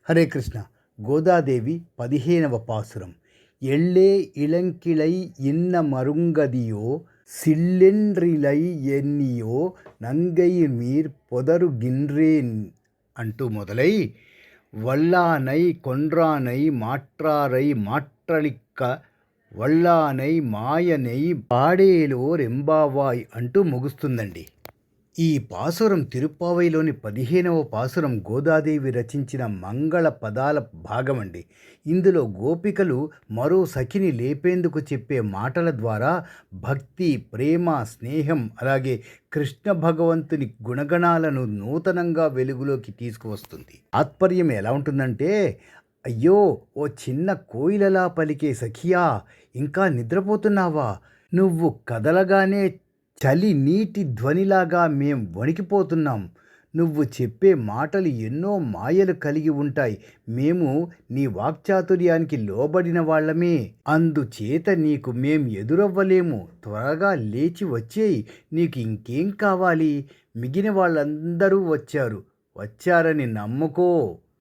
హరే కృష్ణ. గోదాదేవి 15వ పాసురం. ఎళ్ళే ఇళంకిళై ఇన్న మరుంగదియో సిల్లెండ్రిలై ఎన్నియో నంగైర్మీర్ పొదరుగిన్రేన్ అంటూ మొదలై వల్లానై కొండ్రానై మాట్రారై మాట్రలిక్క వల్లానై మాయనై పాడేలో రెంబావాయ్ అంటూ ముగుస్తుందండి. ఈ పాసురం తిరుప్పావైలోని 15వ పాసురం గోదాదేవి రచించిన మంగళ పదాల భాగమండి. ఇందులో గోపికలు మరో సఖిని లేపేందుకు చెప్పే మాటల ద్వారా భక్తి, ప్రేమ, స్నేహం అలాగే కృష్ణ భగవంతుని గుణగణాలను నూతనంగా వెలుగులోకి తీసుకువస్తుంది. తాత్పర్యం ఎలా ఉంటుందంటే, అయ్యో ఓ చిన్న కోయిలలా పలికే సఖియా, ఇంకా నిద్రపోతున్నావా? నువ్వు కదలగానే చలి నీటి ధ్వనిలాగా మేం వణికిపోతున్నాం. నువ్వు చెప్పే మాటలు ఎన్నో మాయలు కలిగి ఉంటాయి. మేము నీ వాక్చాతుర్యానికి లోబడిన వాళ్ళమే. అందుచేత నీకు మేం ఎదురవ్వలేము. త్వరగా లేచి వచ్చేయి. నీకు ఇంకేం కావాలి? మిగిలిన వాళ్ళందరూ వచ్చారని నమ్ముకో.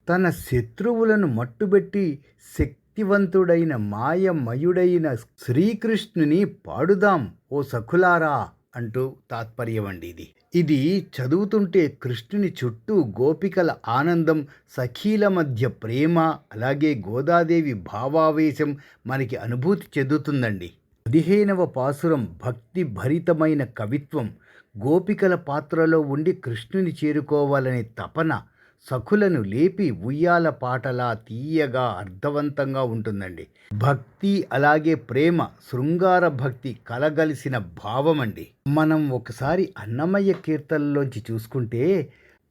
తన శత్రువులను మట్టుబెట్టి శక్తివంతుడైన మాయమయుడైన శ్రీకృష్ణుని పాడుదాం ఓ సఖులారా అంటూ తాత్పర్యమండి. ఇది చదువుతుంటే కృష్ణుని చుట్టూ గోపికల ఆనందం, సఖీల మధ్య ప్రేమ, అలాగే గోదాదేవి భావావేశం మనకి అనుభూతి చెందుతుందండి. 15వ పాసురం భక్తి భరితమైన కవిత్వం. గోపికల పాత్రలో ఉండి కృష్ణుని చేరుకోవాలనే తపన సఖులను లేపి ఉయ్యాల పాటలా తీయగా అర్థవంతంగా ఉంటుందండి. భక్తి అలాగే ప్రేమ, శృంగార భక్తి కలగలిసిన భావమండి. మనం ఒకసారి అన్నమయ్య కీర్తనలోంచి చూసుకుంటే,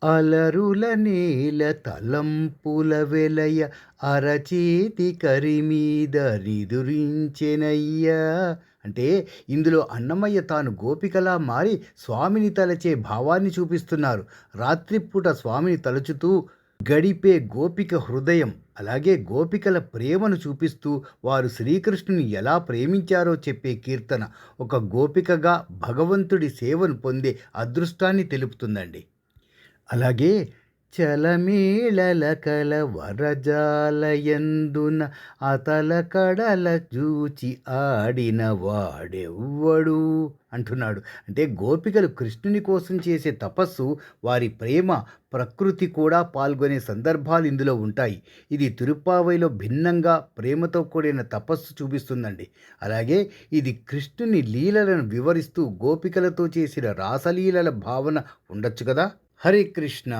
అలరుల నేల తలంపుల వెలయ అరచేతి కరిమీద నిదురించెనయ్యా అంటే ఇందులో అన్నమయ్య తాను గోపికలా మారి స్వామిని తలచే భావాన్ని చూపిస్తున్నారు. రాత్రిపూట స్వామిని తలుచుతూ గడిపే గోపిక హృదయం, అలాగే గోపికల ప్రేమను చూపిస్తూ వారు శ్రీకృష్ణుని ఎలా ప్రేమించారో చెప్పే కీర్తన ఒక గోపికగా భగవంతుడి సేవను పొందే అదృష్టాన్ని తెలుపుతుందండి. అలాగే చలమేళల కల వరజాలయందున అతల కడల చూచి ఆడిన వాడెవ్వడు అంటున్నాడు. అంటే గోపికలు కృష్ణుని కోసం చేసే తపస్సు, వారి ప్రేమ, ప్రకృతి కూడా పాల్గొనే సందర్భాలు ఇందులో ఉంటాయి. ఇది తిరుప్పావైలో భిన్నంగా ప్రేమతో కూడిన తపస్సు చూపిస్తుందండి. అలాగే ఇది కృష్ణుని లీలలను వివరిస్తూ గోపికలతో చేసిన రాసలీలల భావన ఉండొచ్చు కదా. హరే కృష్ణ.